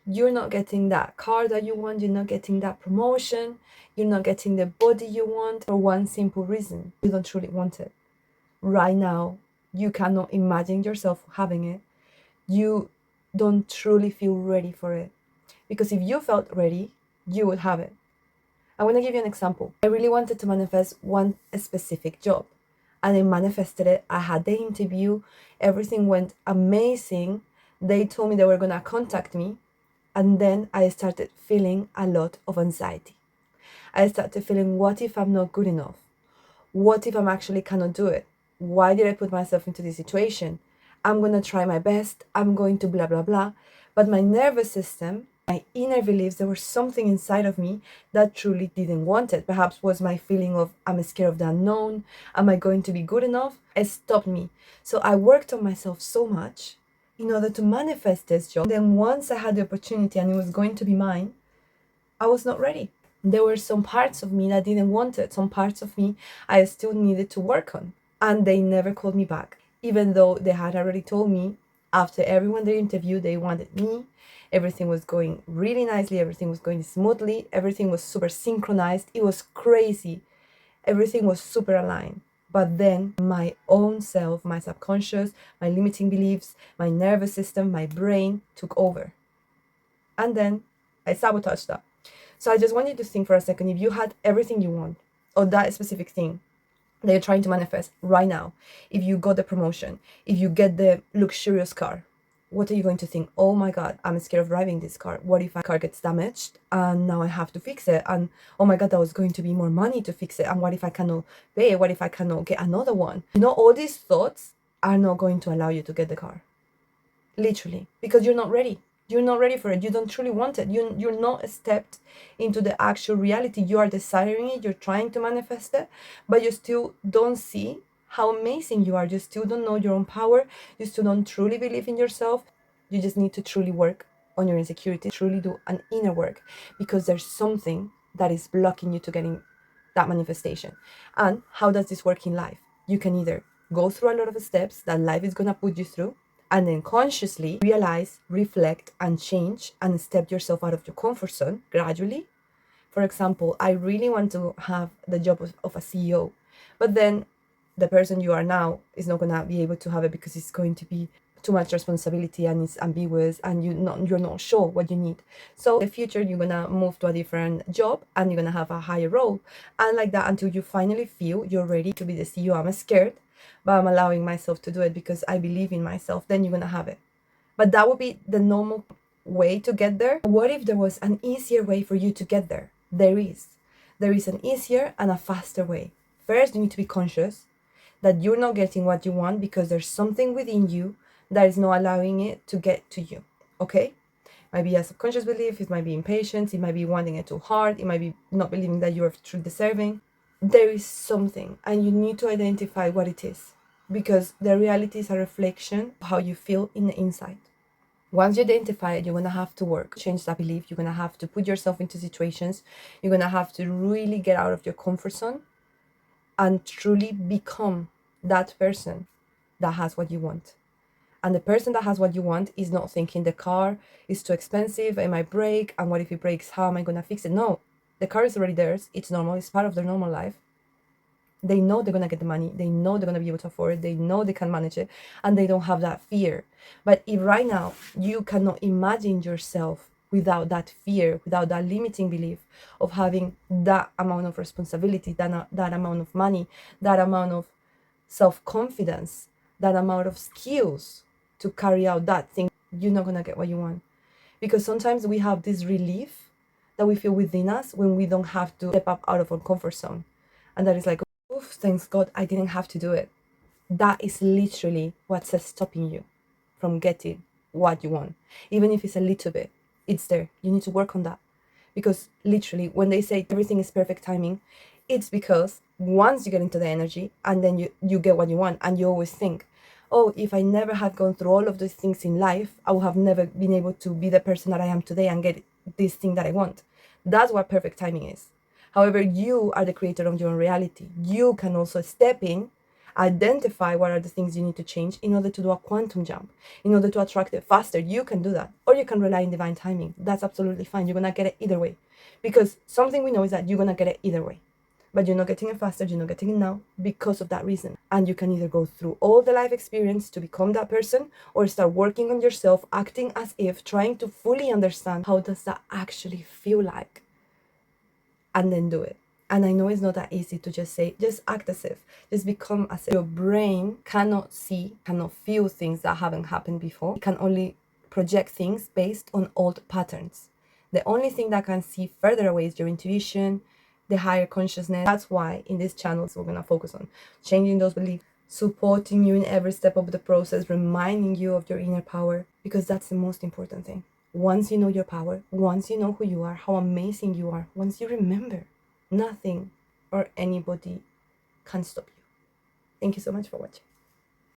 You're not getting that car that you want, you're not getting that promotion, you're not getting the body you want for one simple reason: you don't truly want it. Right now, you cannot imagine yourself having it. You don't truly feel ready for it. Because if you felt ready, you would have it. I want to give you an example. I really wanted to manifest one specific job, and I manifested it. I had the interview, everything went amazing. They told me they were going to contact me, and then I started feeling a lot of anxiety. I started feeling, what if I'm not good enough? What if I'm actually cannot do it? Why did I put myself into this situation? I'm going to try my best. I'm going to blah, blah, blah. But my nervous system, my inner beliefs, there was something inside of me that truly didn't want it. Perhaps was my feeling of, I'm scared of the unknown. Am I going to be good enough? It stopped me. So I worked on myself so much in order to manifest this job. Then once I had the opportunity and it was going to be mine, I was not ready. There were some parts of me that didn't want it, some parts of me I still needed to work on. And they never called me back, even though they had already told me after everyone they interviewed, they wanted me. Everything was going really nicely, everything was going smoothly, everything was super synchronized. It was crazy. Everything was super aligned. But then my own self, my subconscious, my limiting beliefs, my nervous system, my brain took over. And then I sabotaged that. So I just want you to think for a second, if you had everything you want, or that specific thing that you're trying to manifest right now, if you got the promotion, if you get the luxurious car, what are you going to think? Oh my God, I'm scared of driving this car. What if my car gets damaged and now I have to fix it? And oh my God, that was going to be more money to fix it. And what if I cannot pay it? What if I cannot get another one? All these thoughts are not going to allow you to get the car. Literally, because you're not ready. You're not ready for it. You don't truly want it. You're not stepped into the actual reality. You are desiring it. You're trying to manifest it, but you still don't see how amazing you are. You still don't know your own power. You still don't truly believe in yourself. You just need to truly work on your insecurity, truly do an inner work, because there's something that is blocking you to getting that manifestation. And how does this work in life? You can either go through a lot of steps that life is going to put you through, and then consciously realize, reflect, and change and step yourself out of your comfort zone gradually. For example, I really want to have the job of a CEO, but then the person you are now is not going to be able to have it because it's going to be too much responsibility and it's ambiguous and you're not sure what you need. So in the future, you're going to move to a different job and you're going to have a higher role, and like that until you finally feel you're ready to be the CEO. I'm scared, but I'm allowing myself to do it because I believe in myself. Then you're going to have it. But that would be the normal way to get there. What if there was an easier way for you to get there? There is. There is an easier and a faster way. First, you need to be conscious that you're not getting what you want because there's something within you that is not allowing it to get to you. Okay? It might be a subconscious belief, it might be impatience, it might be wanting it too hard, it might be not believing that you're truly deserving. There is something, and you need to identify what it is, because the reality is a reflection of how you feel in the inside. Once you identify it, you're going to have to work, change that belief. You're going to have to put yourself into situations. You're going to have to really get out of your comfort zone and truly become that person that has what you want. And the person that has what you want is not thinking the car is too expensive, it might break, and what if it breaks? How am I going to fix it? No, the car is already theirs. It's normal. It's part of their normal life. They know they're going to get the money. They know they're going to be able to afford it. They know they can manage it, and they don't have that fear. But if right now you cannot imagine yourself without that fear, without that limiting belief of having that amount of responsibility, that amount of money, that amount of self-confidence, that amount of skills to carry out that thing, you're not going to get what you want. Because sometimes we have this relief that we feel within us when we don't have to step up out of our comfort zone. And that is like, oof, thanks God, I didn't have to do it. That is literally what's stopping you from getting what you want. Even if it's a little bit, it's there. You need to work on that. Because literally, when they say everything is perfect timing, it's because once you get into the energy and then you get what you want, and you always think, oh, if I never had gone through all of those things in life, I would have never been able to be the person that I am today and get this thing that I want. That's what perfect timing is. However, you are the creator of your own reality. You can also step in identify what are the things you need to change in order to do a quantum jump, in order to attract it faster. You can do that, or you can rely on divine timing. That's absolutely fine. You're gonna get it either way, because something we know is that you're gonna get it either way, but you're not getting it faster, you're not getting it now because of that reason. And you can either go through all the life experience to become that person, or start working on yourself, acting as if, trying to fully understand how does that actually feel like, and then do it. And I know it's not that easy to just say, just act as if, just become as if. Your brain cannot see, cannot feel things that haven't happened before. It can only project things based on old patterns. The only thing that can see further away is your intuition, the higher consciousness. That's why in this channel, we're going to focus on changing those beliefs, supporting you in every step of the process, reminding you of your inner power, because that's the most important thing. Once you know your power, once you know who you are, how amazing you are, once you remember, nothing or anybody can stop you. Thank you so much for watching.